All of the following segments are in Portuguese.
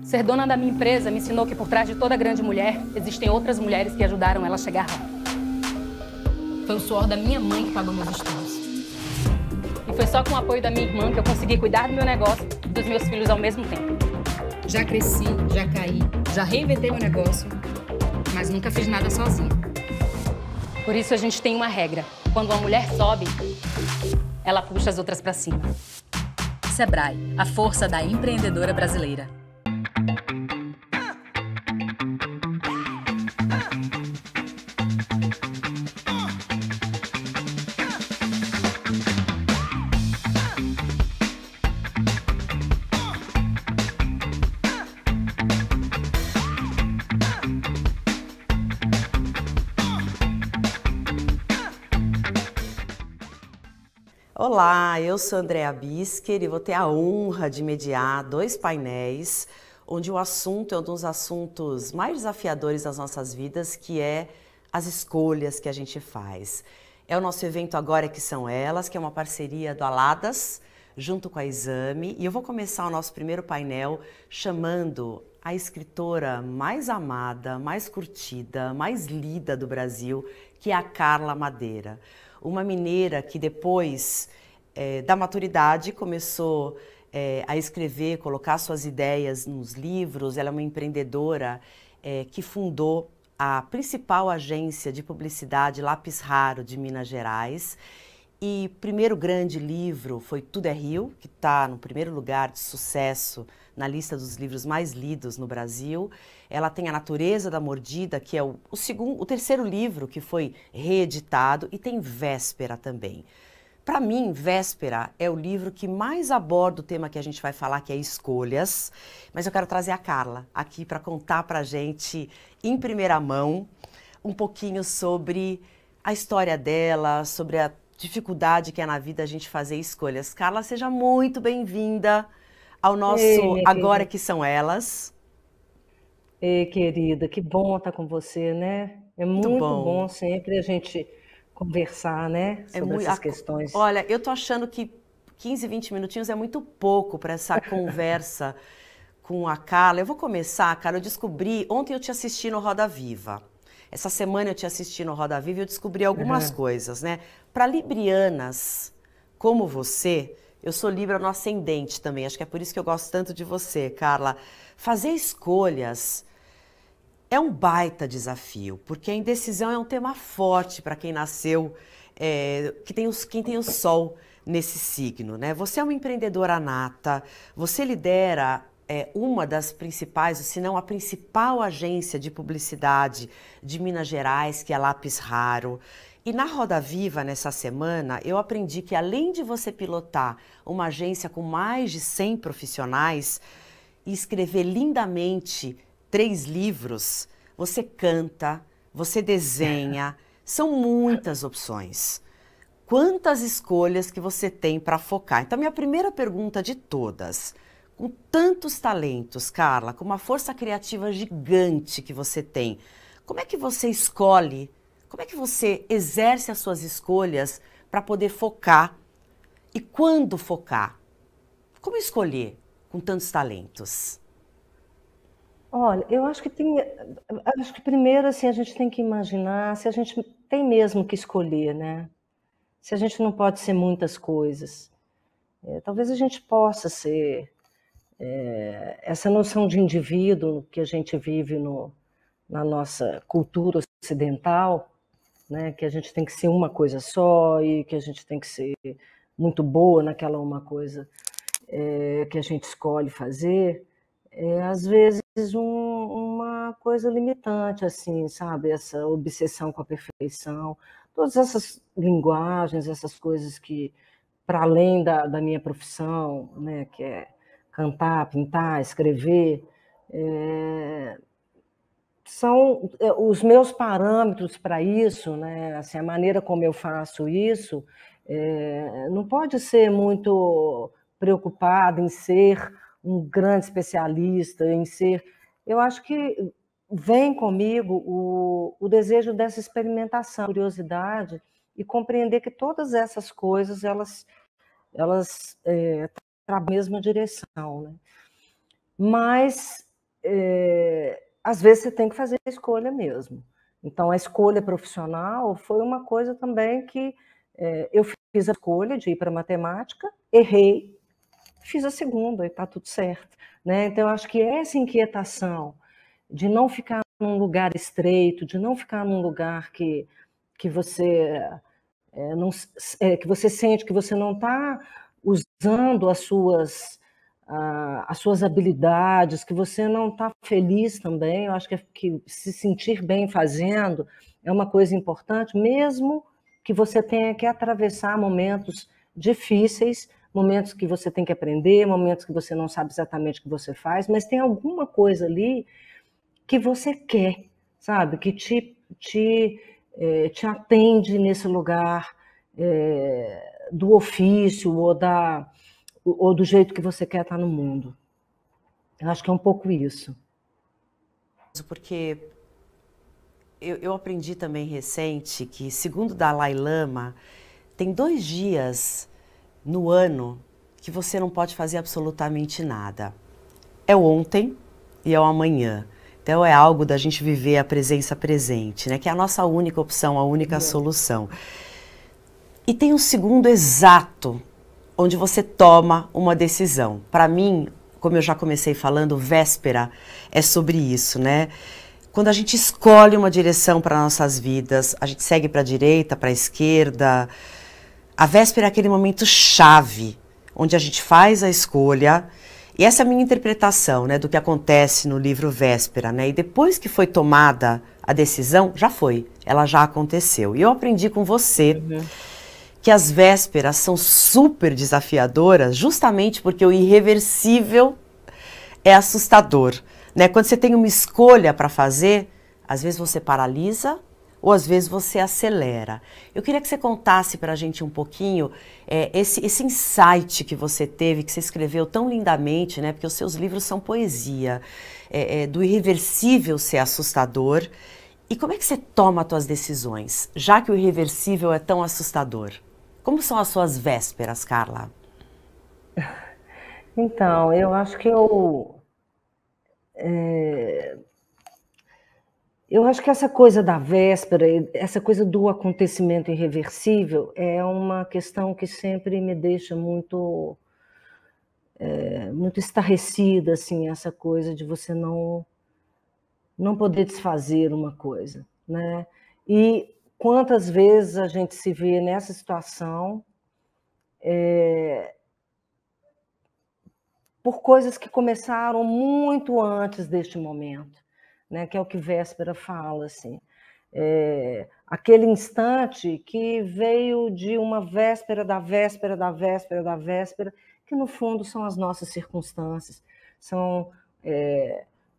Ser dona da minha empresa me ensinou que por trás de toda grande mulher, existem outras mulheres que ajudaram ela a chegar lá. Foi o suor da minha mãe que pagou meus estudos. E foi só com o apoio da minha irmã que eu consegui cuidar do meu negócio e dos meus filhos ao mesmo tempo. Já cresci, já caí, já reinventei meu negócio, mas nunca fiz nada sozinha. Por isso a gente tem uma regra. Quando uma mulher sobe, ela puxa as outras para cima. Sebrae, a força da empreendedora brasileira. Olá, eu sou Andréa Bisker e vou ter a honra de mediar 2 painéis, onde o assunto é um dos assuntos mais desafiadores das nossas vidas, que é as escolhas que a gente faz. É o nosso evento Agora Que São Elas, que é uma parceria do Aladas, junto com a Exame, e eu vou começar o nosso primeiro painel chamando a escritora mais amada, mais curtida, mais lida do Brasil, que é a Carla Madeira. Uma mineira que depois da maturidade começou a escrever, colocar suas ideias nos livros. Ela é uma empreendedora que fundou a principal agência de publicidade Lápis Raro de Minas Gerais. E o primeiro grande livro foi Tudo é Rio, que está no primeiro lugar de sucesso na lista dos livros mais lidos no Brasil. Ela tem A Natureza da Mordida, que é o terceiro livro que foi reeditado, e tem Véspera também. Para mim, Véspera é o livro que mais aborda o tema que a gente vai falar, que é escolhas, mas eu quero trazer a Carla aqui para contar para a gente, em primeira mão, um pouquinho sobre a história dela, sobre a dificuldade que é na vida a gente fazer escolhas. Carla, seja muito bem-vinda ao nosso Agora Que São Elas. Ei, querida, que bom estar com você, né? É Muito muito bom. bom sempre a gente conversar, né, sobre essas questões. Olha, eu tô achando que 15, 20 minutinhos é muito pouco para essa conversa com a Carla. Eu vou começar, Carla, eu descobri, ontem eu te assisti no Roda Viva. Essa semana eu te assisti no Roda Viva e eu descobri algumas coisas, né? Para librianas como você, eu sou Libra no ascendente também, acho que é por isso que eu gosto tanto de você, Carla. Fazer escolhas é um baita desafio, porque a indecisão é um tema forte para quem nasceu, quem tem o sol nesse signo, né? Você é uma empreendedora nata, você lidera uma das principais, se não a principal agência de publicidade de Minas Gerais, que é a Lápis Raro. E na Roda Viva, nessa semana, eu aprendi que além de você pilotar uma agência com mais de 100 profissionais e escrever lindamente 3 livros, você canta, você desenha, são muitas opções. Quantas escolhas que você tem para focar? Então, minha primeira pergunta de todas, com tantos talentos, Carla, com uma força criativa gigante que você tem, como é que você escolhe, como é que você exerce as suas escolhas para poder focar? E quando focar? Como escolher com tantos talentos? Olha, eu acho que primeiro assim a gente tem que imaginar se a gente tem mesmo que escolher, né? Se a gente não pode ser muitas coisas. Talvez a gente possa ser essa noção de indivíduo que a gente vive na nossa cultura ocidental, né, que a gente tem que ser uma coisa só e que a gente tem que ser muito boa naquela uma coisa que a gente escolhe fazer, às vezes uma coisa limitante, assim, sabe? Essa obsessão com a perfeição, todas essas linguagens, essas coisas que, para além da minha profissão, né, que é cantar, pintar, escrever, são os meus parâmetros para isso, né? Assim, a maneira como eu faço isso, não pode ser muito preocupada em ser um grande especialista, em ser. Eu acho que vem comigo o desejo dessa experimentação, curiosidade e compreender que todas essas coisas elas trabalham na mesma direção, né? mas às vezes você tem que fazer a escolha mesmo. Então, a escolha profissional foi uma coisa também que eu fiz a escolha de ir para matemática, errei, fiz a segunda e está tudo certo, né? Então, eu acho que essa inquietação de não ficar num lugar estreito, de não ficar num lugar que você não, que você sente que você não está usando as suas habilidades, que você não está feliz também. Eu acho que se sentir bem fazendo é uma coisa importante, mesmo que você tenha que atravessar momentos difíceis, momentos que você tem que aprender, momentos que você não sabe exatamente o que você faz, mas tem alguma coisa ali que você quer, sabe? Que te atende nesse lugar do ofício ou do jeito que você quer estar no mundo. Eu acho que é um pouco isso. Porque eu aprendi também recente que, segundo Dalai Lama, tem 2 dias no ano que você não pode fazer absolutamente nada. É o ontem e é o amanhã. Então é algo da gente viver a presença presente, né? Que é a nossa única opção, a única solução. E tem um segundo exato, onde você toma uma decisão. Para mim, como eu já comecei falando, véspera é sobre isso, né? Quando a gente escolhe uma direção para nossas vidas, a gente segue para a direita, para a esquerda. A véspera é aquele momento chave, onde a gente faz a escolha. E essa é a minha interpretação, né, do que acontece no livro Véspera, né? E depois que foi tomada a decisão, já foi, ela já aconteceu. E eu aprendi com você que as vésperas são super desafiadoras, justamente porque o irreversível é assustador, né? Quando você tem uma escolha para fazer, às vezes você paralisa ou às vezes você acelera. Eu queria que você contasse para a gente um pouquinho esse insight que você teve, que você escreveu tão lindamente, né? Porque os seus livros são poesia, do irreversível ser assustador. E como é que você toma as suas decisões, já que o irreversível é tão assustador? Como são as suas vésperas, Carla? Então, eu acho que eu acho que essa coisa da véspera, essa coisa do acontecimento irreversível, é uma questão que sempre me deixa muito estarrecida, assim, essa coisa de você não poder desfazer uma coisa, né? E quantas vezes a gente se vê nessa situação por coisas que começaram muito antes deste momento, né? Que é o que Véspera fala, assim. Aquele instante que veio de uma véspera da véspera da véspera da véspera, que no fundo são as nossas circunstâncias, são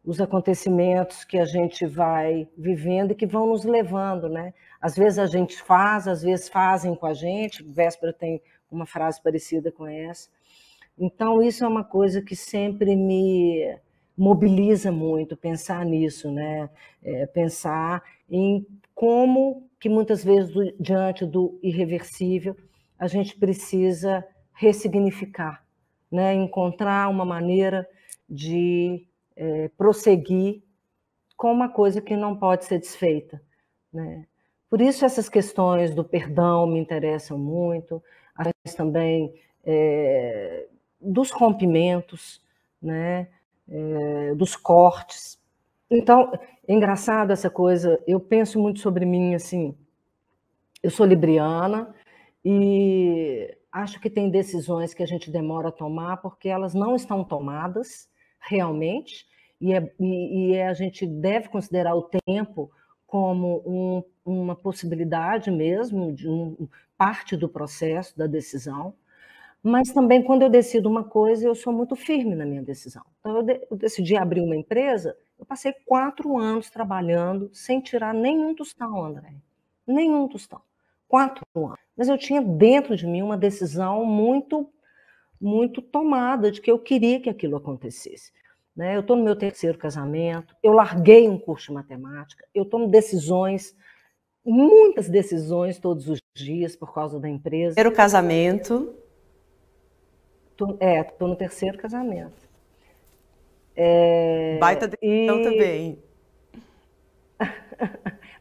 os acontecimentos que a gente vai vivendo e que vão nos levando, né? Às vezes a gente faz, às vezes fazem com a gente. Véspera tem uma frase parecida com essa. Então, isso é uma coisa que sempre me mobiliza muito, pensar nisso, né? Pensar em como que muitas vezes, diante do irreversível, a gente precisa ressignificar, né? Encontrar uma maneira de prosseguir com uma coisa que não pode ser desfeita, né? Por isso essas questões do perdão me interessam muito, as também dos rompimentos, né? Dos cortes. Então, é engraçado essa coisa, eu penso muito sobre mim, assim, eu sou libriana e acho que tem decisões que a gente demora a tomar porque elas não estão tomadas realmente, e a gente deve considerar o tempo como uma possibilidade mesmo, de parte do processo da decisão. Mas também, quando eu decido uma coisa, eu sou muito firme na minha decisão. Então, eu decidi abrir uma empresa, eu passei 4 anos trabalhando sem tirar nenhum tostão, André. Nenhum tostão. 4 anos. Mas eu tinha dentro de mim uma decisão muito, muito tomada de que eu queria que aquilo acontecesse. Né? Eu estou no meu 3º casamento, eu larguei um curso de matemática, eu tomo decisões, muitas decisões todos os dias por causa da empresa. 3º casamento. Estou no 3º casamento. Baita decisão também.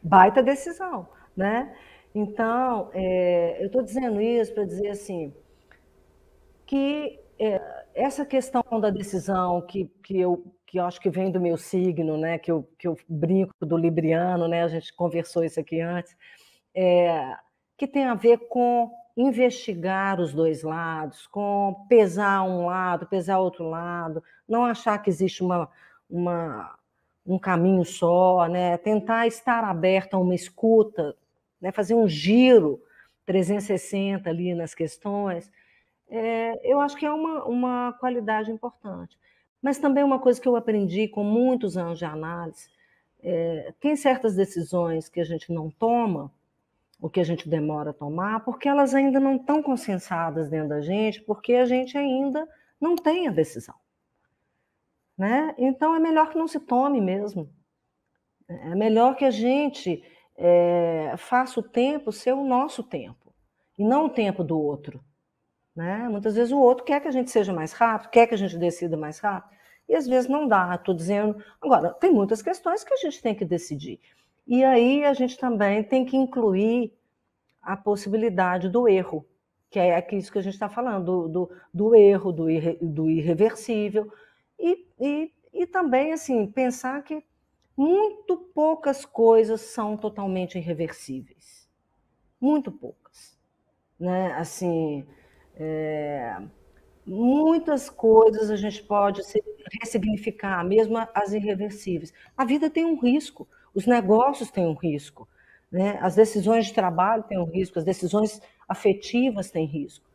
Baita decisão, né? Então, eu estou dizendo isso para dizer assim, que essa questão da decisão, que eu acho que vem do meu signo, né? Que eu brinco do libriano, né? A gente conversou isso aqui antes, que tem a ver com investigar os dois lados, com pesar um lado, pesar outro lado, não achar que existe um caminho só, né? Tentar estar aberto a uma escuta, né? Fazer um giro 360 ali nas questões, eu acho que é uma qualidade importante. Mas também uma coisa que eu aprendi com muitos anos de análise, tem certas decisões que a gente não toma, o que a gente demora a tomar, porque elas ainda não estão consensadas dentro da gente, porque a gente ainda não tem a decisão, né? Então é melhor que não se tome mesmo. É melhor que a gente faça o tempo ser o nosso tempo, e não o tempo do outro, né? Muitas vezes o outro quer que a gente seja mais rápido, quer que a gente decida mais rápido, e às vezes não dá, estou dizendo... Agora, tem muitas questões que a gente tem que decidir. E aí a gente também tem que incluir a possibilidade do erro, que é isso que a gente está falando, do erro, do irreversível, e também assim, pensar que muito poucas coisas são totalmente irreversíveis. Muito poucas, né? Assim, muitas coisas a gente pode ressignificar, mesmo as irreversíveis. A vida tem um risco, os negócios têm um risco, né? As decisões de trabalho têm um risco, as decisões afetivas têm risco.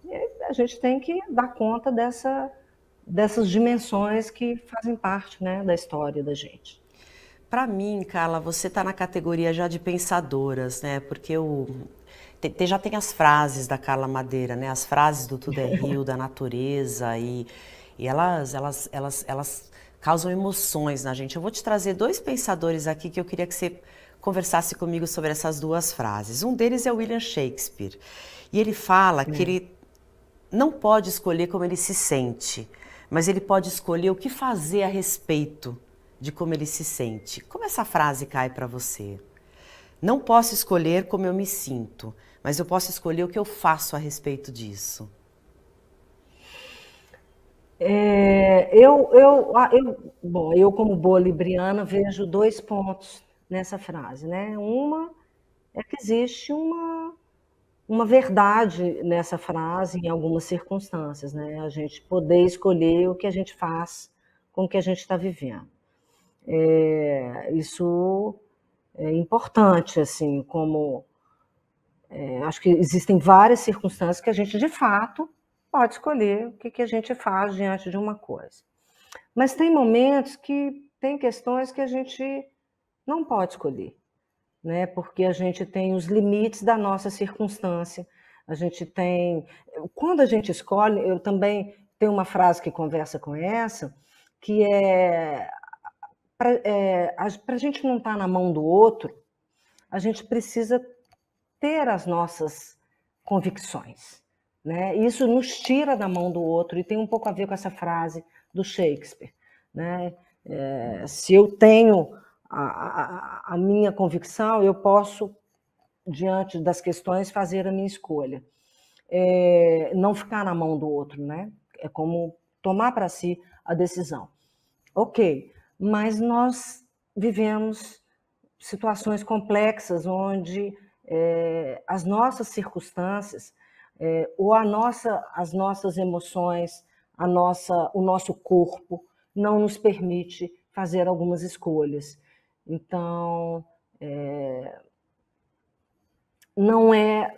E a gente tem que dar conta dessas dimensões que fazem parte, né, da história da gente. Para mim, Carla, você está na categoria já de pensadoras, né? Porque já tem as frases da Carla Madeira, né? As frases do Tudo é Rio, da natureza, e elas causam emoções na gente. Eu vou te trazer dois pensadores aqui que eu queria que você conversasse comigo sobre essas duas frases. Um deles é o William Shakespeare, e ele fala que ele não pode escolher como ele se sente, mas ele pode escolher o que fazer a respeito de como ele se sente. Como essa frase cai para você? Não posso escolher como eu me sinto, mas eu posso escolher o que eu faço a respeito disso. Eu como boa libriana vejo dois pontos nessa frase, né? Uma é que existe uma verdade nessa frase em algumas circunstâncias, né? A gente poder escolher o que a gente faz com o que a gente está vivendo. Isso é importante, assim, como acho que existem várias circunstâncias que a gente, de fato, pode escolher o que a gente faz diante de uma coisa. Mas tem momentos que tem questões que a gente não pode escolher, né? Porque a gente tem os limites da nossa circunstância, a gente tem... Quando a gente escolhe, eu também tenho uma frase que conversa com essa, que para a gente não estar na mão do outro, a gente precisa ter as nossas convicções, né? Isso nos tira da mão do outro, e tem um pouco a ver com essa frase do Shakespeare, né? Se eu tenho a minha convicção, eu posso, diante das questões, fazer a minha escolha. Não ficar na mão do outro, né? É como tomar para si a decisão. Ok, mas nós vivemos situações complexas onde as nossas circunstâncias, ou as nossas emoções, o nosso corpo não nos permite fazer algumas escolhas. Então, não é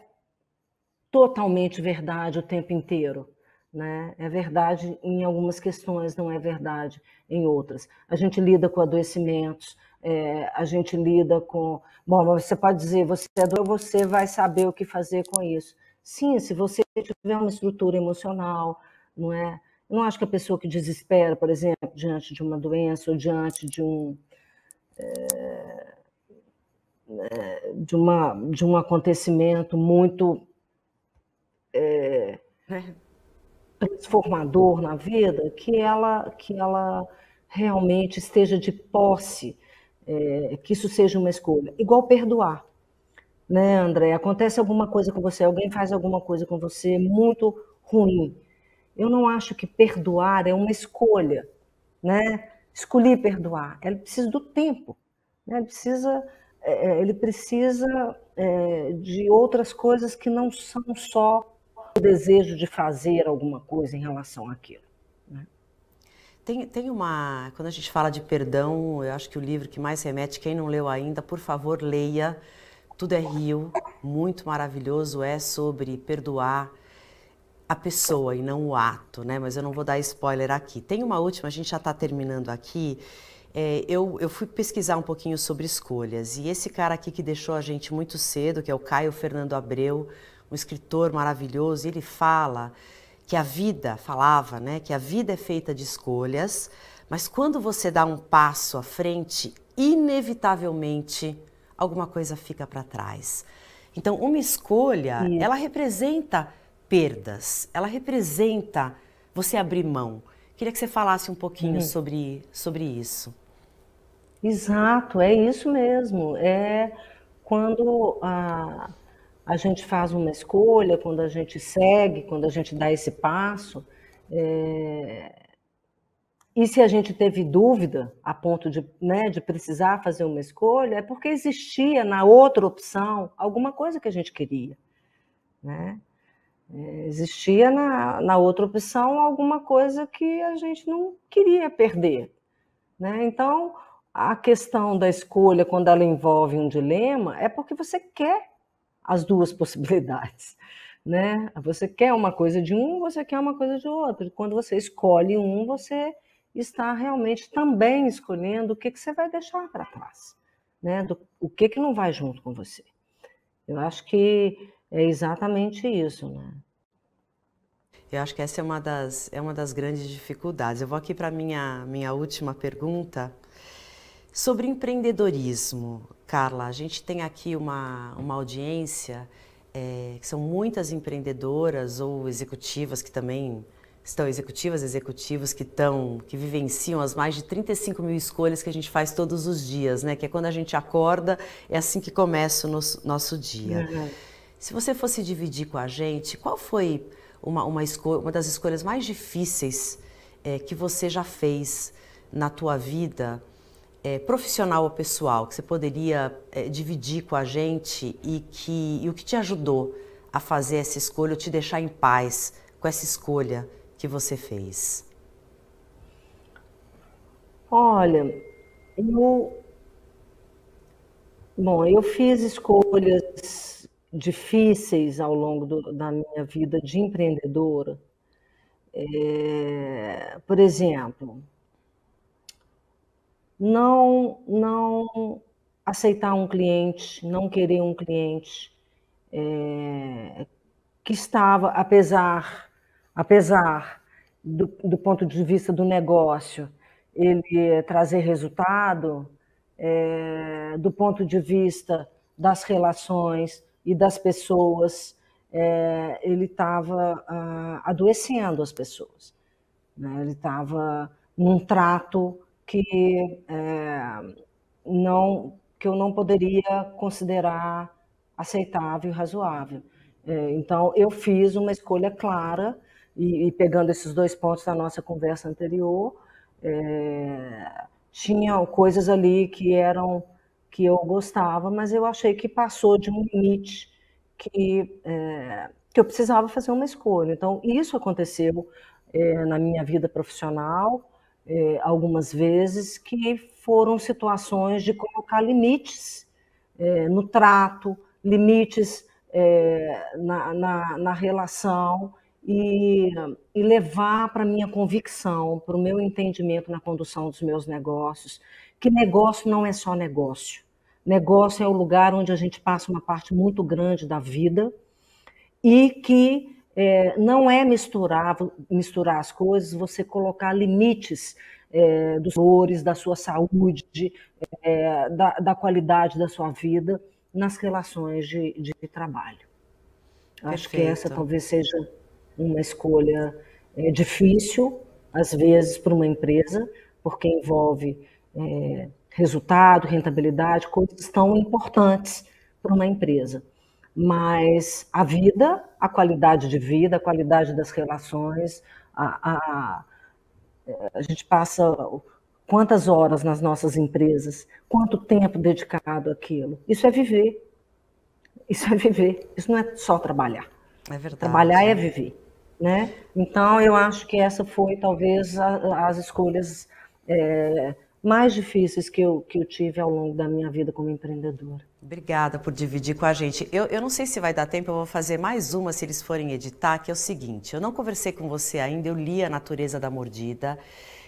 totalmente verdade o tempo inteiro, né? É verdade em algumas questões, não é verdade em outras. A gente lida com adoecimentos, a gente lida com... Bom, você pode dizer, você vai saber o que fazer com isso. Sim, se você tiver uma estrutura emocional, não é? Eu não acho que a pessoa que desespera, por exemplo, diante de uma doença ou diante de um acontecimento muito transformador na vida, que ela realmente esteja de posse, que isso seja uma escolha. Igual perdoar, né, André? Acontece alguma coisa com você, alguém faz alguma coisa com você muito ruim. Eu não acho que perdoar é uma escolha, né? Escolhi perdoar. Ele precisa do tempo, né? Ele precisa de outras coisas que não são só o desejo de fazer alguma coisa em relação àquilo, né? Quando a gente fala de perdão, eu acho que o livro que mais remete, quem não leu ainda, por favor, leia. Tudo é Rio, muito maravilhoso, é sobre perdoar a pessoa e não o ato, né? Mas eu não vou dar spoiler aqui. Tem uma última, a gente já está terminando aqui. Eu fui pesquisar um pouquinho sobre escolhas e esse cara aqui que deixou a gente muito cedo, que é o Caio Fernando Abreu, um escritor maravilhoso, ele fala que falava, né, que a vida é feita de escolhas, mas quando você dá um passo à frente, inevitavelmente alguma coisa fica para trás. Então, uma escolha, ela representa perdas, ela representa você abrir mão. Queria que você falasse um pouquinho sobre isso. Exato, é isso mesmo. É quando a gente faz uma escolha, quando a gente segue, quando a gente dá esse passo, e se a gente teve dúvida a ponto de, né, de precisar fazer uma escolha, é porque existia na outra opção alguma coisa que a gente queria, né? Existia na outra opção alguma coisa que a gente não queria perder, né? Então, a questão da escolha, quando ela envolve um dilema, é porque você quer as duas possibilidades, né? Você quer uma coisa de um, você quer uma coisa de outro. Quando você escolhe um, você está realmente também escolhendo o que você vai deixar para trás, né? O que não vai junto com você. Eu acho que é exatamente isso, né? Eu acho que essa é uma das grandes dificuldades. Eu vou aqui para a minha última pergunta. Sobre empreendedorismo, Carla, a gente tem aqui uma audiência que são muitas empreendedoras ou executivas que também estão, executivos que vivenciam as mais de 35 mil escolhas que a gente faz todos os dias, né? Que é quando a gente acorda, é assim que começa o nosso dia. Se você fosse dividir com a gente, qual foi uma das escolhas mais difíceis que você já fez na tua vida, profissional ou pessoal, que você poderia dividir com a gente e o que te ajudou a fazer essa escolha, ou te deixar em paz com essa escolha que você fez? Olha, eu fiz escolhas difíceis ao longo da minha vida de empreendedora. Por exemplo, não aceitar um cliente, não querer um cliente que estava, apesar do ponto de vista do negócio, ele trazer resultado, do ponto de vista das relações e das pessoas, ele estava adoecendo as pessoas, né? Ele estava num trato que eu não poderia considerar aceitável e razoável. Então, eu fiz uma escolha clara, e pegando esses dois pontos da nossa conversa anterior, tinham coisas ali que eu gostava, mas eu achei que passou de um limite que eu precisava fazer uma escolha. Então, isso aconteceu na minha vida profissional, algumas vezes, que foram situações de colocar limites no trato, limites na relação, e levar para a minha convicção, para o meu entendimento na condução dos meus negócios, que negócio não é só negócio. Negócio é o lugar onde a gente passa uma parte muito grande da vida e que não é misturar as coisas, você colocar limites dos valores, da sua saúde, da qualidade da sua vida nas relações de trabalho. Acho que essa talvez seja uma escolha difícil, às vezes, para uma empresa, porque envolve resultado, rentabilidade, coisas tão importantes para uma empresa. Mas a vida, a qualidade de vida, a qualidade das relações, a gente passa quantas horas nas nossas empresas, quanto tempo dedicado àquilo. Isso é viver. Isso é viver. Isso não é só trabalhar. É verdade. Trabalhar é viver, né? Então, eu acho que essa foi, talvez, as escolhas mais difíceis que eu tive ao longo da minha vida como empreendedora. Obrigada por dividir com a gente. Eu não sei se vai dar tempo, eu vou fazer mais uma se eles forem editar, que é o seguinte, eu não conversei com você ainda, eu li A Natureza da Mordida.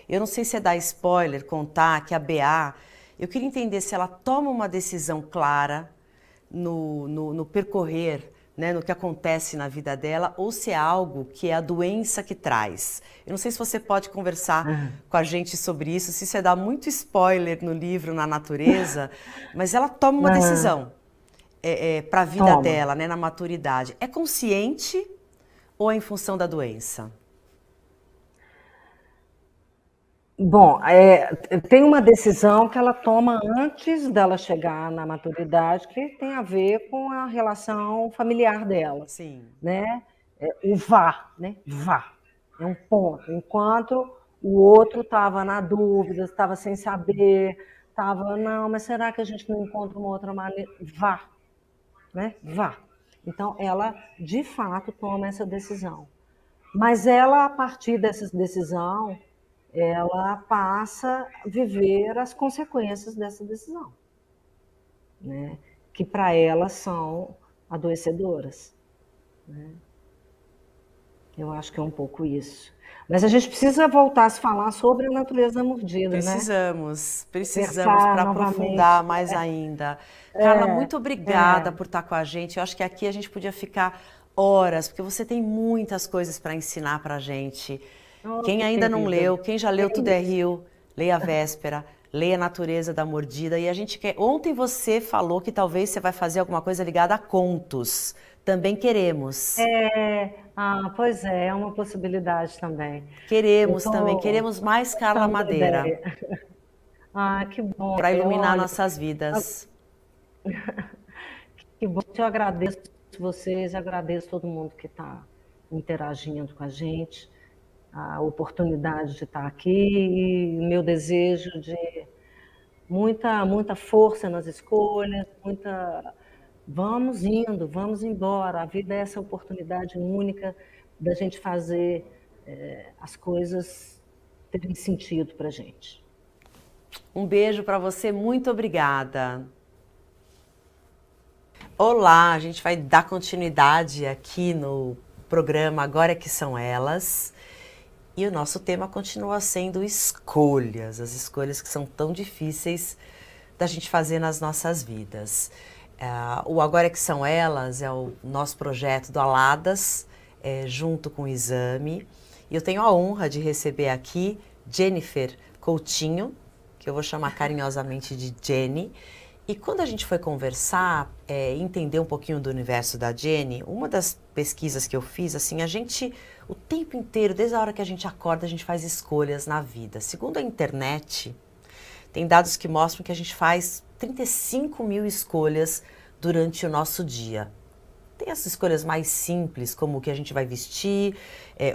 Eu não sei se é dar spoiler, contar que a BA, eu queria entender se ela toma uma decisão clara no percorrer, né, no que acontece na vida dela, ou se é algo que é a doença que traz. Eu não sei se você pode conversar com a gente sobre isso, se isso é dar muito spoiler no livro, na natureza, mas ela toma uma decisão para a vida dela, né, na maturidade. É consciente ou é em função da doença? Bom, tem uma decisão que ela toma antes dela chegar na maturidade, que tem a ver com a relação familiar dela. Sim. Né? O vá, né? Vá. É um ponto. Enquanto o outro estava na dúvida, estava sem saber, estava, não, mas será que a gente não encontra uma outra maneira? Vá. Né? Vá. Então, ela, de fato, toma essa decisão. Mas ela, a partir dessa decisão, ela passa a viver as consequências dessa decisão, né? Que para ela são adoecedoras. Né? Eu acho que é um pouco isso. Mas a gente precisa voltar a se falar sobre a natureza da mordida, precisamos, né? Precisamos para aprofundar mais ainda. Carla, muito obrigada por estar com a gente. Eu acho que aqui a gente podia ficar horas, porque você tem muitas coisas para ensinar para a gente. Quem ainda não leu, quem já leu Tudo é Rio, leia A Véspera, leia A Natureza da Mordida. E a gente quer... Ontem você falou que talvez você vai fazer alguma coisa ligada a contos. Também queremos. Pois é uma possibilidade também. Queremos também, queremos mais Carla Madeira. Que bom. Para iluminar nossas vidas. Que bom, eu agradeço vocês, agradeço todo mundo que está interagindo com a gente. A oportunidade de estar aqui e meu desejo de muita força nas escolhas, vamos indo, vamos embora. A vida é essa oportunidade única da gente fazer as coisas terem sentido para a gente. Um beijo para você, muito obrigada. Olá, a gente vai dar continuidade aqui no programa Agora é que São Elas. E o nosso tema continua sendo escolhas, as escolhas que são tão difíceis da gente fazer nas nossas vidas. O Agora é que São Elas é o nosso projeto do Aladas, junto com o Exame. E eu tenho a honra de receber aqui Jennifer Coutinho, que eu vou chamar carinhosamente de Jenny. E quando a gente foi conversar, entender um pouquinho do universo da Jenny, uma das pesquisas que eu fiz, assim, o tempo inteiro, desde a hora que a gente acorda, a gente faz escolhas na vida. Segundo a internet, tem dados que mostram que a gente faz 35 mil escolhas durante o nosso dia. Tem as escolhas mais simples, como o que a gente vai vestir,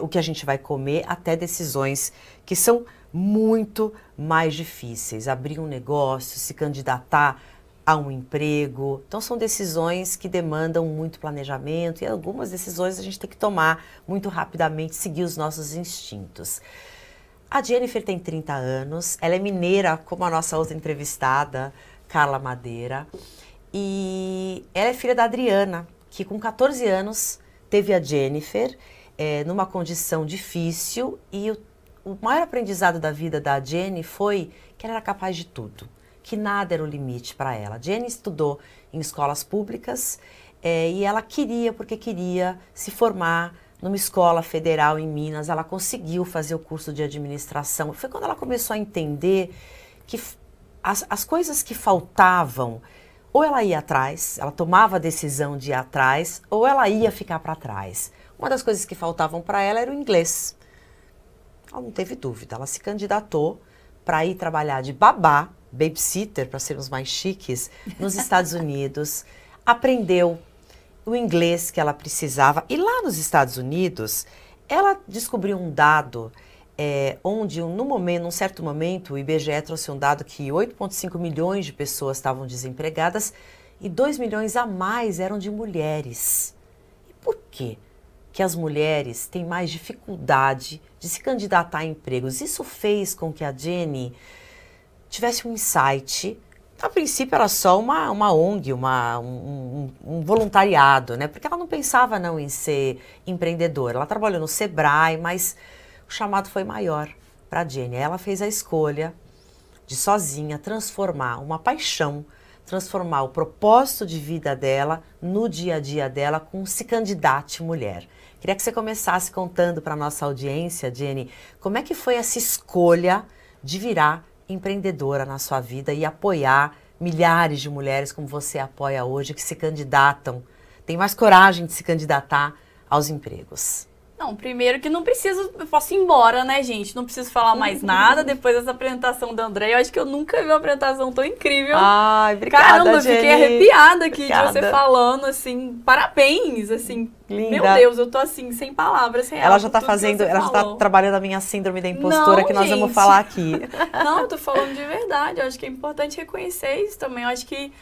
o que a gente vai comer, até decisões que são muito mais difíceis. Abrir um negócio, se candidatar a um emprego. Então, são decisões que demandam muito planejamento e algumas decisões a gente tem que tomar muito rapidamente, seguir os nossos instintos. A Jennifer tem 30 anos, ela é mineira, como a nossa outra entrevistada, Carla Madeira, e ela é filha da Adriana, que com 14 anos teve a Jennifer numa condição difícil e o maior aprendizado da vida da Jenny foi que ela era capaz de tudo, que nada era o limite para ela. A Jenny estudou em escolas públicas e ela porque queria se formar numa escola federal em Minas. Ela conseguiu fazer o curso de administração. Foi quando ela começou a entender que as coisas que faltavam, ou ela ia atrás, ela tomava a decisão de ir atrás, ou ela ia ficar para trás. Uma das coisas que faltavam para ela era o inglês. Ela não teve dúvida, ela se candidatou para ir trabalhar de babá, babysitter, para sermos mais chiques, nos Estados Unidos. Aprendeu o inglês que ela precisava. E lá nos Estados Unidos, ela descobriu um dado onde, num certo momento, o IBGE trouxe um dado que 8,5 milhões de pessoas estavam desempregadas e 2 milhões a mais eram de mulheres. E por quê que as mulheres têm mais dificuldade de se candidatar a empregos? Isso fez com que a Jenny tivesse um insight. A princípio era só uma ONG, um voluntariado, né? Porque ela não pensava não em ser empreendedora. Ela trabalhou no Sebrae, mas o chamado foi maior para a Jenny. Ela fez a escolha de sozinha transformar uma paixão, transformar o propósito de vida dela no dia a dia dela com Se Candidate Mulher. Queria que você começasse contando para a nossa audiência, Jenny, como é que foi essa escolha de virar empreendedora na sua vida e apoiar milhares de mulheres como você apoia hoje, que se candidatam, tem mais coragem de se candidatar aos empregos. Não, primeiro que não preciso, eu posso ir embora, né, gente? Não preciso falar mais nada depois dessa apresentação da André. Eu acho que eu nunca vi uma apresentação tão incrível. Ai, obrigada, Caramba, eu fiquei arrepiada aqui obrigada. De você falando, assim, parabéns, assim. Linda. Meu Deus, eu tô assim, sem palavras reais. Ela já tá fazendo, ela já tá trabalhando a minha síndrome da impostora, não, que nós gente. vamos falar aqui. Não, eu tô falando de verdade. Eu acho que é importante reconhecer isso também. Eu acho que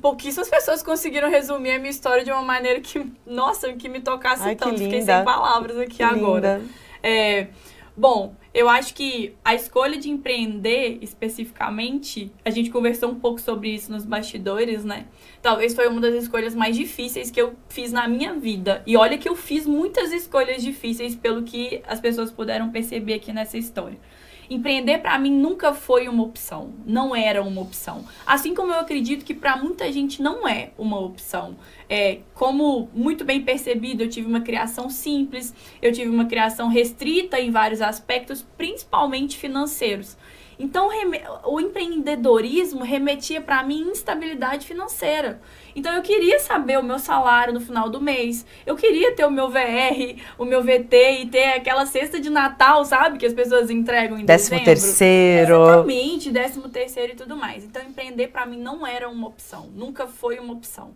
pouquíssimas pessoas conseguiram resumir a minha história de uma maneira que, nossa, que me tocasse. Ai, tanto. que Fiquei linda. sem palavras aqui Que agora. Linda. Bom, eu acho que a escolha de empreender especificamente, a gente conversou um pouco sobre isso nos bastidores, né? Talvez foi uma das escolhas mais difíceis que eu fiz na minha vida. E olha que eu fiz muitas escolhas difíceis, pelo que as pessoas puderam perceber aqui nessa história. Empreender para mim nunca foi uma opção, não era uma opção. Assim como eu acredito que para muita gente não é uma opção. Como muito bem percebido, eu tive uma criação simples, eu tive uma criação restrita em vários aspectos, principalmente financeiros. Então, o empreendedorismo remetia para mim instabilidade financeira. Então, eu queria saber o meu salário no final do mês. Eu queria ter o meu VR, o meu VT e ter aquela cesta de Natal, sabe? Que as pessoas entregam em dezembro. 13º. Exatamente, 13º e tudo mais. Então, empreender para mim não era uma opção. Nunca foi uma opção.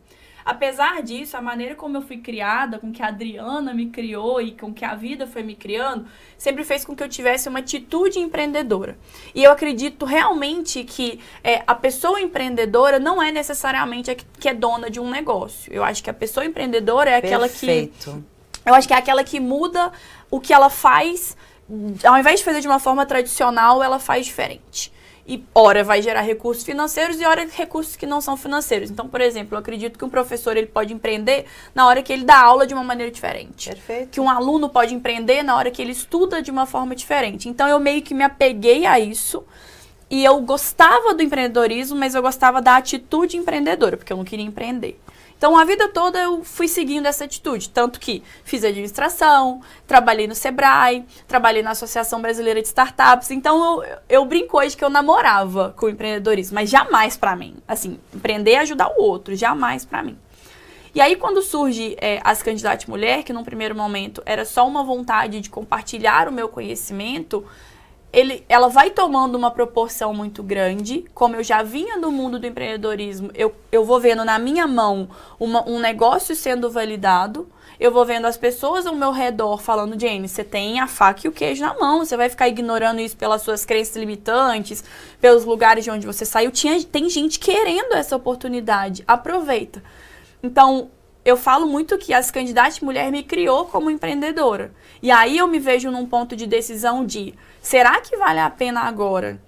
Apesar disso, a maneira como eu fui criada, com que a Adriana me criou e com que a vida foi me criando, sempre fez com que eu tivesse uma atitude empreendedora. E eu acredito realmente que a pessoa empreendedora não é necessariamente a que é dona de um negócio. Eu acho que a pessoa empreendedora é aquela Perfeito. Eu acho que é aquela que muda o que ela faz. Ao invés de fazer de uma forma tradicional, ela faz diferente. E ora vai gerar recursos financeiros e ora recursos que não são financeiros. Então, por exemplo, eu acredito que um professor ele pode empreender na hora que ele dá aula de uma maneira diferente. Perfeito. Que um aluno pode empreender na hora que ele estuda de uma forma diferente. Então, eu meio que me apeguei a isso. E eu gostava do empreendedorismo, mas eu gostava da atitude empreendedora, porque eu não queria empreender. Então, a vida toda eu fui seguindo essa atitude. Tanto que fiz administração, trabalhei no Sebrae, trabalhei na Associação Brasileira de Startups. Então, eu brinco hoje que eu namorava com o empreendedorismo, mas jamais pra mim. Assim, empreender é ajudar o outro, jamais pra mim. E aí, quando surge as Candidate Mulher, que num primeiro momento era só uma vontade de compartilhar o meu conhecimento, ela vai tomando uma proporção muito grande. Como eu já vinha do mundo do empreendedorismo, eu vou vendo na minha mão um negócio sendo validado, eu vou vendo as pessoas ao meu redor falando, Jenny, você tem a faca e o queijo na mão, você vai ficar ignorando isso pelas suas crenças limitantes, pelos lugares de onde você saiu. Tem gente querendo essa oportunidade, aproveita. Então, eu falo muito que as Candidate Mulher me criou como empreendedora. E aí eu me vejo num ponto de decisão de, será que vale a pena agora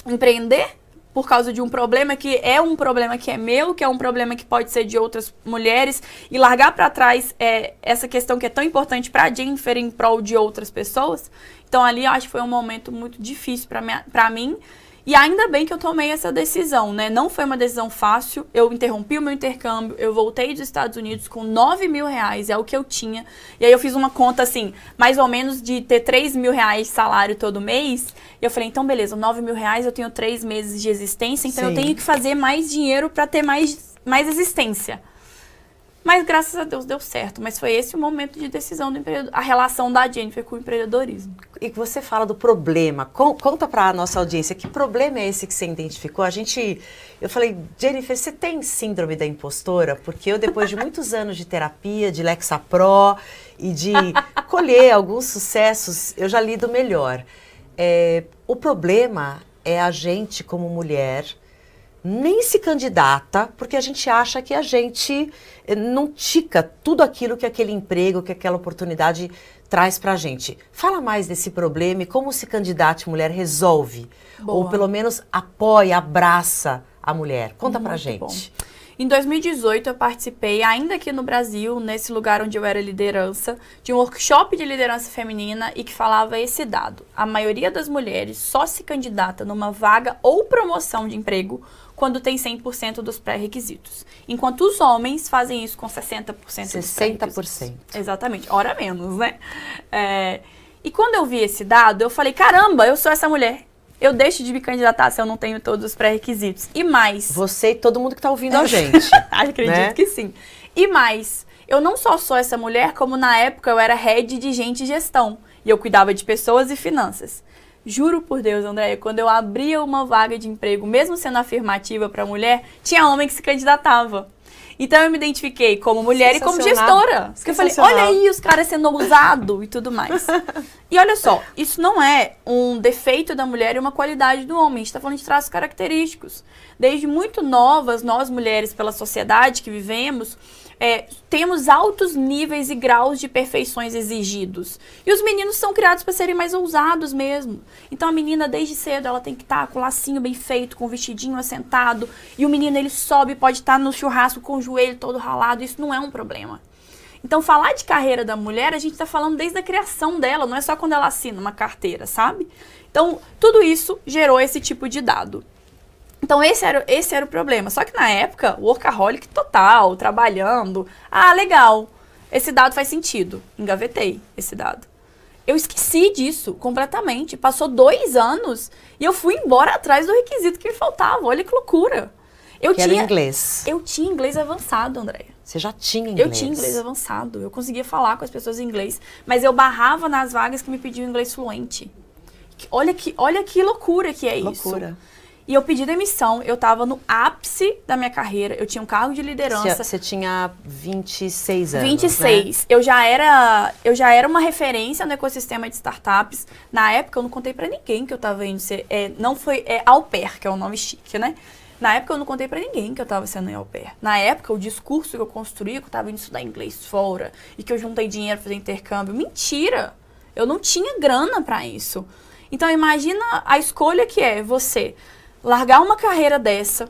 empreender por causa de um problema que é meu, que é um problema que pode ser de outras mulheres, e largar para trás essa questão que é tão importante para a Jennifer em prol de outras pessoas? Então ali eu acho que foi um momento muito difícil para mim. E ainda bem que eu tomei essa decisão, né? Não foi uma decisão fácil. Eu interrompi o meu intercâmbio, eu voltei dos Estados Unidos com 9 mil reais, é o que eu tinha. E aí eu fiz uma conta assim, mais ou menos de ter 3 mil reais de salário todo mês. E eu falei, então beleza, 9 mil reais, eu tenho 3 meses de existência, então Sim. eu tenho que fazer mais dinheiro para ter mais existência. Mas graças a Deus deu certo. Mas foi esse o momento de decisão do empreendedor, a relação da Jennifer com o empreendedorismo. E que você fala do problema. Conta para a nossa audiência, que problema é esse que você identificou? Eu falei, Jennifer, você tem síndrome da impostora? Porque eu, depois de muitos anos de terapia, de Lexapro e de colher alguns sucessos, eu já lido melhor. O problema é a gente, como mulher, nem se candidata, porque a gente acha que a gente não tica tudo aquilo que aquele emprego, que aquela oportunidade traz pra gente. Fala mais desse problema e como se candidata mulher resolve. Boa. Ou pelo menos apoia, abraça a mulher. Conta pra gente. Bom. Em 2018, eu participei, ainda aqui no Brasil, nesse lugar onde eu era liderança, de um workshop de liderança feminina e que falava esse dado. A maioria das mulheres só se candidata numa vaga ou promoção de emprego quando tem 100% dos pré-requisitos. Enquanto os homens fazem isso com 60% dos pré-requisitos. 60%. Exatamente. Hora menos, né? E quando eu vi esse dado, eu falei, caramba, eu sou essa mulher. Eu deixo de me candidatar se eu não tenho todos os pré-requisitos. E mais... Você e todo mundo que está ouvindo a gente. Acredito, né? que sim. E mais, eu não só sou essa mulher, como na época eu era head de gente e gestão. E eu cuidava de pessoas e finanças. Juro por Deus, Andréia, quando eu abria uma vaga de emprego, mesmo sendo afirmativa para mulher, tinha homem que se candidatava. Então eu me identifiquei como mulher e como gestora. Porque eu falei, olha aí os caras sendo ousados e tudo mais. E olha só, isso não é um defeito da mulher e uma qualidade do homem. A gente está falando de traços característicos. Desde muito novas, nós mulheres, pela sociedade que vivemos, temos altos níveis e graus de perfeições exigidos. E os meninos são criados para serem mais ousados mesmo. Então a menina, desde cedo, ela tem que estar com o lacinho bem feito, com o vestidinho assentado. E o menino, ele sobe, pode estar no churrasco com o joelho todo ralado. Isso não é um problema. Então, falar de carreira da mulher, a gente está falando desde a criação dela, não é só quando ela assina uma carteira, sabe? Então, tudo isso gerou esse tipo de dado. Então, esse era o problema. Só que na época, workaholic total, trabalhando. Ah, legal. Esse dado faz sentido. Engavetei esse dado. Eu esqueci disso completamente. Passou 2 anos e eu fui embora atrás do requisito que me faltava. Olha que loucura. Era inglês. Eu tinha inglês avançado, Andréia. Você já tinha inglês? Eu tinha inglês avançado. Eu conseguia falar com as pessoas em inglês. Mas eu barrava nas vagas que me pediam inglês fluente. Olha que loucura que é isso. Loucura. E eu pedi demissão, eu tava no ápice da minha carreira, eu tinha um cargo de liderança. Você tinha 26 anos, 26. Né? Eu já era uma referência no ecossistema de startups. Na época, eu não contei pra ninguém que eu tava indo ser... au pair, que é o nome chique, né? Na época, eu não contei pra ninguém que eu tava sendo au pair. Na época, o discurso que eu construí, que eu tava indo estudar inglês fora, e que eu juntei dinheiro pra fazer intercâmbio. Mentira! Eu não tinha grana pra isso. Então, imagina a escolha que é você... largar uma carreira dessa,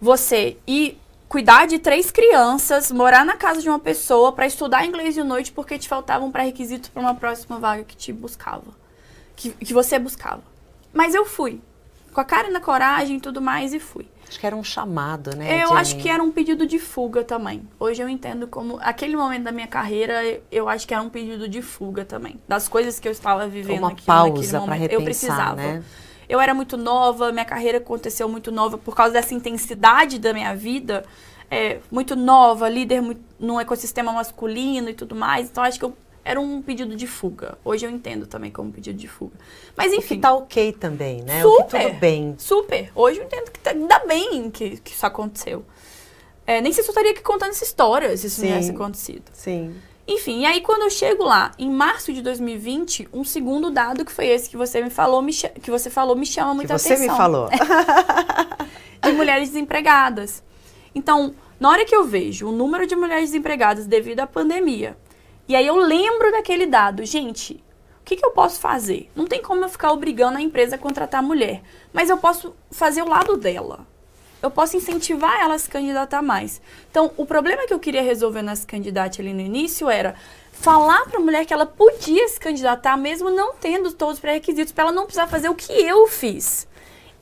você ir cuidar de 3 crianças, morar na casa de uma pessoa para estudar inglês de noite porque te faltava um pré-requisito para uma próxima vaga que te buscava, que você buscava. Mas eu fui, com a cara e na coragem e tudo mais, e fui. Acho que era um chamado, né? Eu acho que era um pedido de fuga também. Hoje eu entendo como, aquele momento da minha carreira, eu acho que era um pedido de fuga também. Das coisas que eu estava vivendo uma aqui pausa para repensar, eu precisava. Né? Eu era muito nova, minha carreira aconteceu muito nova por causa dessa intensidade da minha vida. Muito nova, líder num ecossistema masculino e tudo mais. Então, acho que era um pedido de fuga. Hoje eu entendo também como pedido de fuga. Mas, enfim. O que tá ok também, né? Super, o que tudo bem. Super. Hoje eu entendo que ainda bem que isso aconteceu. Nem sei se eu estaria aqui contando essa história se isso não tivesse acontecido. Sim. Enfim, e aí quando eu chego lá, em março de 2020, um segundo dado que foi esse que você me falou, me chama muita atenção. Você me falou. De mulheres desempregadas. Então, na hora que eu vejo o número de mulheres desempregadas devido à pandemia, e aí eu lembro daquele dado, gente, o que eu posso fazer? Não tem como eu ficar obrigando a empresa a contratar mulher, mas eu posso fazer o lado dela. Eu posso incentivar ela a se candidatar mais. Então, o problema que eu queria resolver nessa candidata ali no início era falar para a mulher que ela podia se candidatar mesmo não tendo todos os pré-requisitos, para ela não precisar fazer o que eu fiz.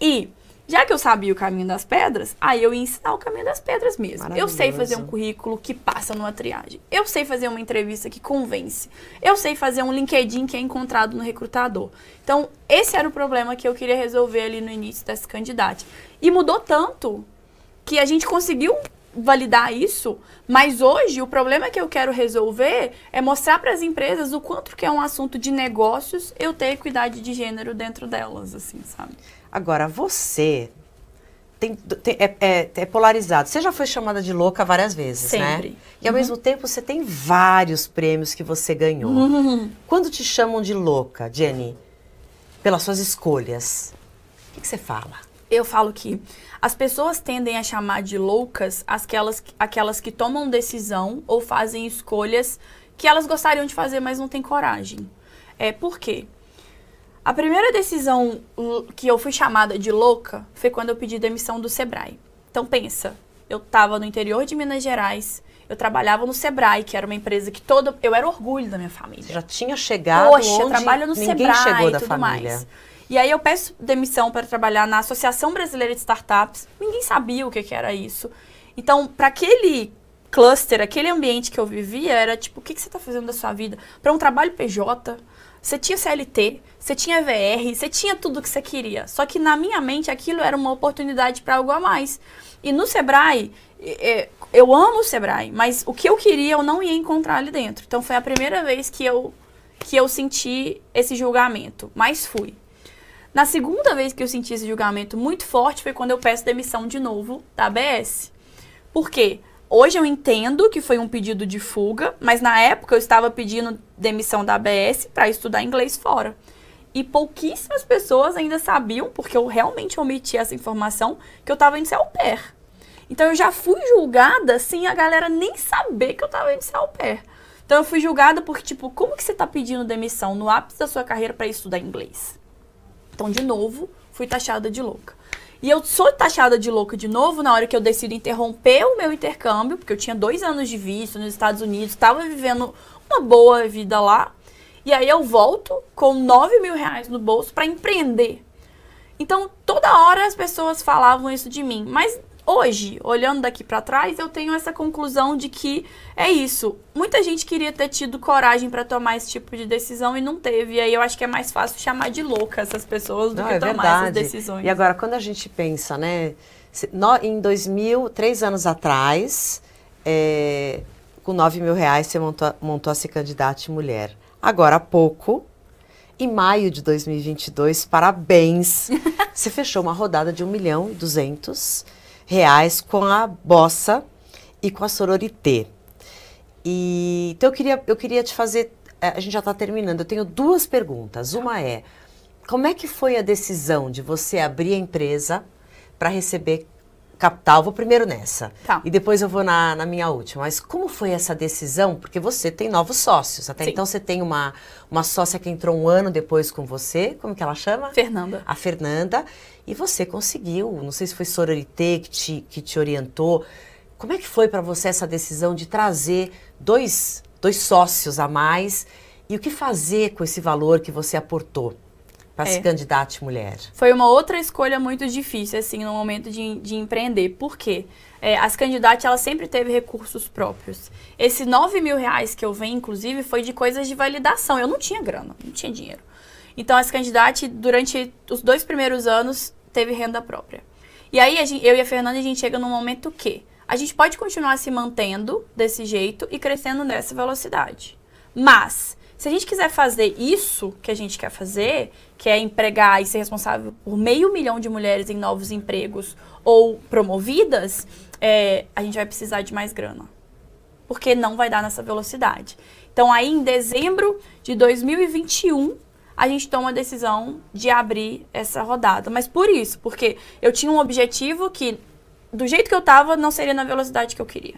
E, já que eu sabia o caminho das pedras, aí eu ia ensinar o caminho das pedras mesmo. Eu sei fazer um currículo que passa numa triagem. Eu sei fazer uma entrevista que convence. Eu sei fazer um LinkedIn que é encontrado no recrutador. Então, esse era o problema que eu queria resolver ali no início dessa candidata. E mudou tanto que a gente conseguiu validar isso, mas hoje o problema que eu quero resolver é mostrar para as empresas o quanto que é um assunto de negócios eu ter equidade de gênero dentro delas, assim, sabe? Agora, você é polarizado. Você já foi chamada de louca várias vezes, Sempre. né? E ao mesmo tempo você tem vários prêmios que você ganhou. Quando te chamam de louca, Jenny, pelas suas escolhas, o que você fala? Eu falo que as pessoas tendem a chamar de loucas aquelas que tomam decisão ou fazem escolhas que elas gostariam de fazer, mas não têm coragem. Por quê? A primeira decisão que eu fui chamada de louca foi quando eu pedi demissão do Sebrae. Então pensa, eu estava no interior de Minas Gerais, eu trabalhava no Sebrae, que era uma empresa que eu era orgulho da minha família. Você já tinha chegado onde trabalho no ninguém Sebrae chegou da e tudo família. mais. E aí eu peço demissão para trabalhar na Associação Brasileira de Startups. Ninguém sabia o que era isso. Então, para aquele cluster, aquele ambiente que eu vivia, era tipo, o que você está fazendo da sua vida? Para um trabalho PJ, você tinha CLT, você tinha VR, você tinha tudo que você queria. Só que na minha mente aquilo era uma oportunidade para algo a mais. E no Sebrae, eu amo o Sebrae, mas o que eu queria eu não ia encontrar ali dentro. Então foi a primeira vez que eu senti esse julgamento, mas fui. Na segunda vez que eu senti esse julgamento muito forte foi quando eu peço demissão de novo da ABS. Por quê? Hoje eu entendo que foi um pedido de fuga, mas na época eu estava pedindo demissão da ABS para estudar inglês fora. E pouquíssimas pessoas ainda sabiam, porque eu realmente omiti essa informação, que eu estava indo ser au pair. Então eu já fui julgada sem a galera nem saber que eu estava indo ser au pair. Então eu fui julgada porque, tipo, como que você está pedindo demissão no ápice da sua carreira para estudar inglês? Então, de novo, fui taxada de louca. E eu sou taxada de louca de novo na hora que eu decido interromper o meu intercâmbio, porque eu tinha 2 anos de visto nos Estados Unidos, estava vivendo uma boa vida lá. E aí eu volto com 9 mil reais no bolso para empreender. Então, toda hora as pessoas falavam isso de mim. Mas hoje, olhando daqui para trás, eu tenho essa conclusão de que é isso. Muita gente queria ter tido coragem para tomar esse tipo de decisão e não teve. E aí eu acho que é mais fácil chamar de louca essas pessoas do que tomar essas decisões. E agora, quando a gente pensa, né? Em 2000, 3 anos atrás, com 9 mil reais, você montou a Se Candidate Mulher. Agora há pouco, em maio de 2022, parabéns, você fechou uma rodada de R$1.200.000 com a Bossa e com a Sororité. Então eu queria te fazer, a gente já está terminando, eu tenho 2 perguntas. Uma é, como é que foi a decisão de você abrir a empresa para receber capital? Vou primeiro nessa, e depois eu vou na minha última. Mas como foi essa decisão? Porque você tem novos sócios, até então você tem uma sócia que entrou 1 ano depois com você, como que ela chama? Fernanda. A Fernanda. E você conseguiu, não sei se foi Sororité que te orientou. Como é que foi para você essa decisão de trazer dois sócios a mais? E o que fazer com esse valor que você aportou para Se Candidate Mulher? Foi uma outra escolha muito difícil, assim, no momento de empreender. Por quê? As candidatas, ela sempre teve recursos próprios. Esse 9 mil reais que eu venho, inclusive, foi de coisas de validação. Eu não tinha grana, não tinha dinheiro. Então, as candidatas, durante os 2 primeiros anos, teve renda própria. E aí, eu e a Fernanda, a gente chega num momento que a gente pode continuar se mantendo desse jeito e crescendo nessa velocidade. Mas, se a gente quiser fazer isso que a gente quer fazer, que é empregar e ser responsável por 500 mil de mulheres em novos empregos ou promovidas, a gente vai precisar de mais grana. Porque não vai dar nessa velocidade. Então, aí em dezembro de 2021, a gente toma a decisão de abrir essa rodada. Mas por isso, porque eu tinha um objetivo que, do jeito que eu tava, não seria na velocidade que eu queria.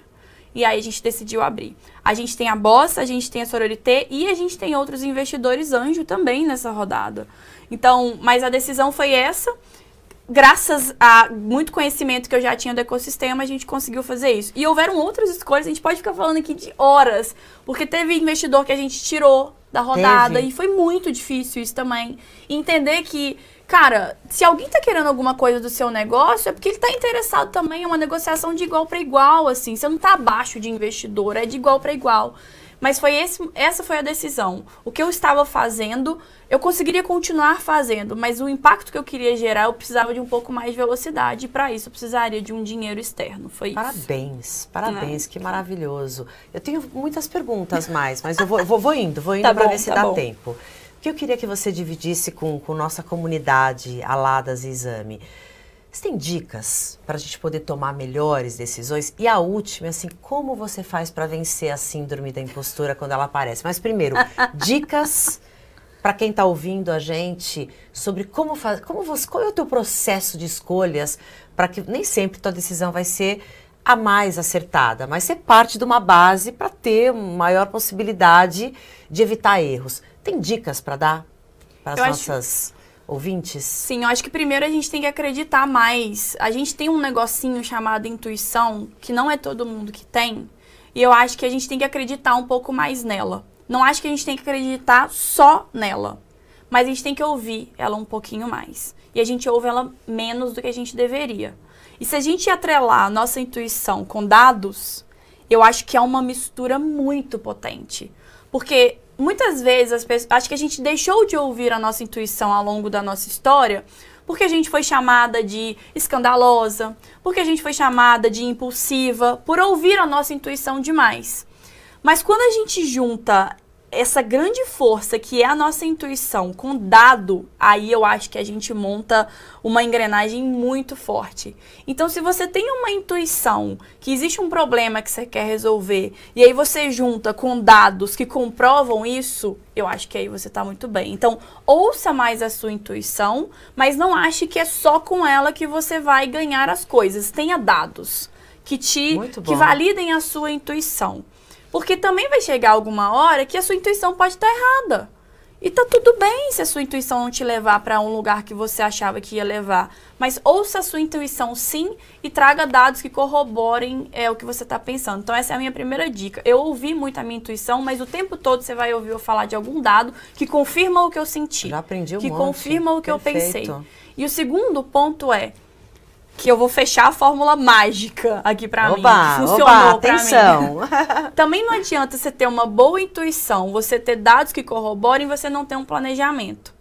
E aí a gente decidiu abrir. A gente tem a Bossa, a gente tem a Sororité e a gente tem outros investidores anjo também nessa rodada. Então, mas a decisão foi essa. Graças a muito conhecimento que eu já tinha do ecossistema, a gente conseguiu fazer isso. E houveram outras escolhas, a gente pode ficar falando aqui de horas, porque teve investidor que a gente tirou da rodada e foi muito difícil isso também. E entender que, cara, se alguém tá querendo alguma coisa do seu negócio, é porque ele tá interessado também, é uma negociação de igual para igual, assim. Você não tá abaixo de investidor, é de igual para igual. Mas essa foi a decisão. O que eu estava fazendo, eu conseguiria continuar fazendo, mas o impacto que eu queria gerar, eu precisava de um pouco mais de velocidade. E para isso, eu precisaria de um dinheiro externo. Foi isso. Parabéns, que maravilhoso. Eu tenho muitas perguntas mais, mas eu vou indo Tá para bom, ver se tá dá bom. tempo. O que eu queria que você dividisse com nossa comunidade Aladas Exame. Você tem dicas para a gente poder tomar melhores decisões? E a última, assim, como você faz para vencer a síndrome da impostora quando ela aparece? Mas primeiro, dicas para quem está ouvindo a gente sobre qual é o teu processo de escolhas para que nem sempre tua decisão vai ser a mais acertada, mas ser parte de uma base para ter maior possibilidade de evitar erros. Tem dicas para dar para as nossas ouvintes? Sim, eu acho que primeiro a gente tem que acreditar mais. A gente tem um negocinho chamado intuição, que não é todo mundo que tem, e eu acho que a gente tem que acreditar um pouco mais nela. Não acho que a gente tem que acreditar só nela, mas a gente tem que ouvir ela um pouquinho mais. E a gente ouve ela menos do que a gente deveria. E se a gente atrelar a nossa intuição com dados, eu acho que é uma mistura muito potente. Porque muitas vezes, acho que a gente deixou de ouvir a nossa intuição ao longo da nossa história porque a gente foi chamada de escandalosa, porque a gente foi chamada de impulsiva, por ouvir a nossa intuição demais. Mas quando a gente junta essa grande força que é a nossa intuição com dado, aí eu acho que a gente monta uma engrenagem muito forte. Então, se você tem uma intuição que existe um problema que você quer resolver, e aí você junta com dados que comprovam isso, eu acho que aí você está muito bem. Então, ouça mais a sua intuição, mas não ache que é só com ela que você vai ganhar as coisas. Tenha dados que validem a sua intuição. Porque também vai chegar alguma hora que a sua intuição pode estar errada. E tá tudo bem se a sua intuição não te levar para um lugar que você achava que ia levar. Mas ouça a sua intuição sim e traga dados que corroborem o que você está pensando. Então essa é a minha primeira dica. Eu ouvi muito a minha intuição, mas o tempo todo você vai ouvir eu falar de algum dado que confirma o que eu senti. Já aprendi um que monte. confirma o que Perfeito. eu pensei. E o segundo ponto é que eu vou fechar a fórmula mágica aqui pra mim, que funcionou pra atenção. mim. Também não adianta você ter uma boa intuição, você ter dados que corroborem e você não ter um planejamento.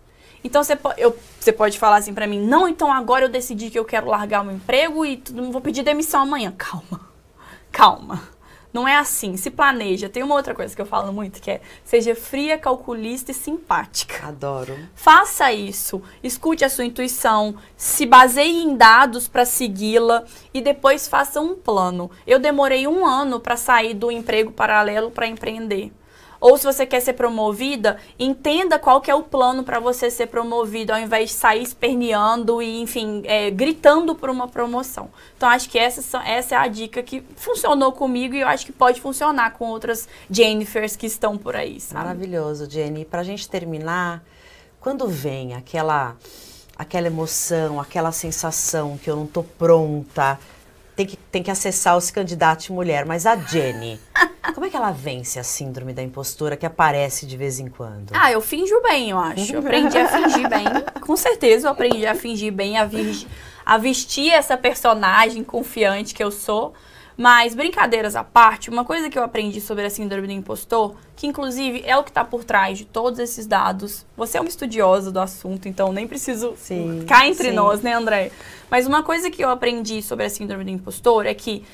Então você pode falar assim pra mim, não, então agora eu decidi que eu quero largar o meu emprego e não vou pedir demissão amanhã. Calma. Não é assim, se planeja. Tem uma outra coisa que eu falo muito, que é seja fria, calculista e simpática. Adoro. Faça isso, escute a sua intuição, se baseie em dados para segui-la e depois faça um plano. Eu demorei 1 ano para sair do emprego paralelo para empreender. Ou se você quer ser promovida, entenda qual que é o plano para você ser promovido, ao invés de sair esperneando e, enfim, gritando por uma promoção. Então, acho que essa é a dica que funcionou comigo e eu acho que pode funcionar com outras Jennifers que estão por aí, sabe? Maravilhoso, Jenny. Para a gente terminar, quando vem aquela emoção, aquela sensação que eu não tô pronta, tem que acessar os candidatos mulher, mas a Jenny, como é que ela vence a síndrome da impostora que aparece de vez em quando? Eu finjo bem, eu acho. Eu aprendi a fingir bem. Com certeza eu aprendi a fingir bem, a vestir essa personagem confiante que eu sou. Mas, brincadeiras à parte, uma coisa que eu aprendi sobre a síndrome do impostor, que inclusive é o que está por trás de todos esses dados. Você é uma estudiosa do assunto, então nem preciso cá entre nós, né, André? Mas uma coisa que eu aprendi sobre a síndrome do impostor é que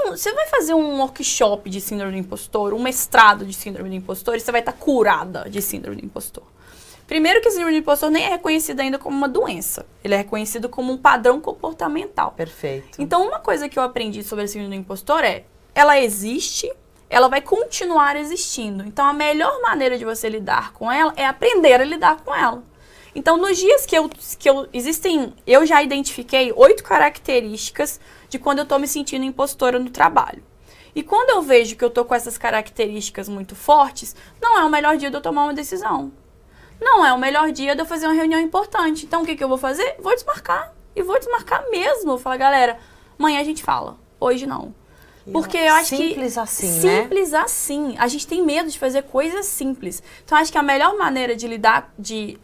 você vai fazer um workshop de síndrome do impostor, um mestrado de síndrome do impostor, e você vai estar curada de síndrome do impostor. Primeiro que a síndrome do impostor nem é reconhecida ainda como uma doença. Ele é reconhecido como um padrão comportamental. Perfeito. Então, uma coisa que eu aprendi sobre a síndrome do impostor ela existe, ela vai continuar existindo. Então, a melhor maneira de você lidar com ela é aprender a lidar com ela. Então, nos dias eu já identifiquei 8 características de quando eu tô me sentindo impostora no trabalho. E quando eu vejo que eu tô com essas características muito fortes, não é o melhor dia de eu tomar uma decisão. Não é o melhor dia de eu fazer uma reunião importante. Então, o que eu vou fazer? Vou desmarcar. E vou desmarcar mesmo. Vou falar, galera, amanhã a gente fala. Hoje não. Porque eu acho que... Simples assim, né? Simples assim. A gente tem medo de fazer coisas simples. Então, acho que a melhor maneira de lidar, de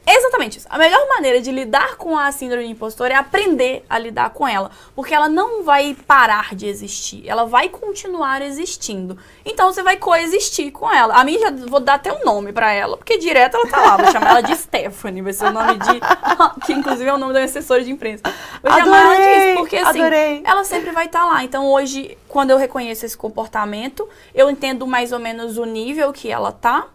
Exatamente isso. A melhor maneira de lidar com a síndrome do impostor é aprender a lidar com ela. Porque ela não vai parar de existir. Ela vai continuar existindo. Então você vai coexistir com ela. A mim já vou dar até um nome pra ela, porque direto ela tá lá. Vou chamar ela de Stephanie. Vai ser o nome de... que inclusive é o nome da minha assessora de imprensa. Vou chamar ela disso, porque assim, ela sempre vai estar lá. Então hoje, quando eu reconheço esse comportamento, eu entendo mais ou menos o nível que ela tá.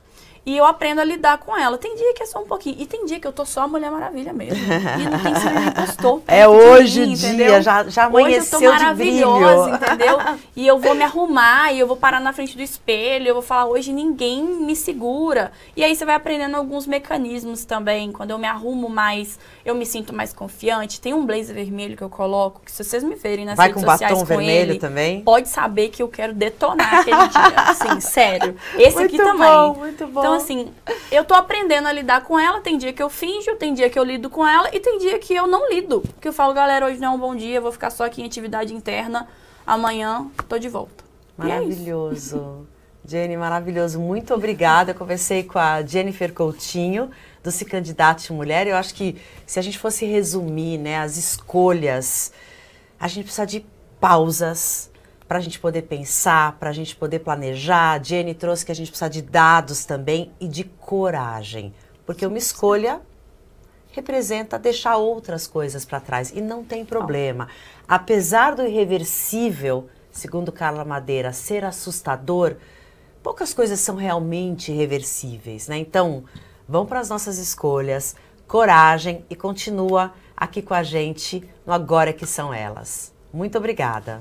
E eu aprendo a lidar com ela. Tem dia que é só um pouquinho. E tem dia que eu tô só a Mulher Maravilha mesmo. E não tem síndrome do impostor. É hoje o dia, entendeu? já amanheceu de brilho. Hoje eu tô maravilhosa, entendeu? E eu vou me arrumar, e eu vou parar na frente do espelho, eu vou falar, hoje ninguém me segura. E aí você vai aprendendo alguns mecanismos também. Quando eu me arrumo mais, eu me sinto mais confiante. Tem um blazer vermelho que eu coloco, que se vocês me verem nas redes sociais com batom vermelho também? Pode saber que eu quero detonar aquele dia. Assim, sério. Esse muito aqui também. Bom, muito bom. Então, assim, eu tô aprendendo a lidar com ela. Tem dia que eu finjo, tem dia que eu lido com ela e tem dia que eu não lido. Que eu falo, galera, hoje não é um bom dia, eu vou ficar só aqui em atividade interna. Amanhã tô de volta. Maravilhoso. Jenny, maravilhoso. Muito obrigada. Eu conversei com a Jennifer Coutinho, do Se Candidate Mulher. Eu acho que se a gente fosse resumir, né, as escolhas, a gente precisa de pausas, para a gente poder pensar, para a gente poder planejar. A Jenny trouxe que a gente precisa de dados também e de coragem. Porque uma escolha representa deixar outras coisas para trás. E não tem problema. Apesar do irreversível, segundo Carla Madeira, ser assustador, poucas coisas são realmente irreversíveis, né? Então, vão para as nossas escolhas, coragem e continua aqui com a gente no Agora Que São Elas. Muito obrigada.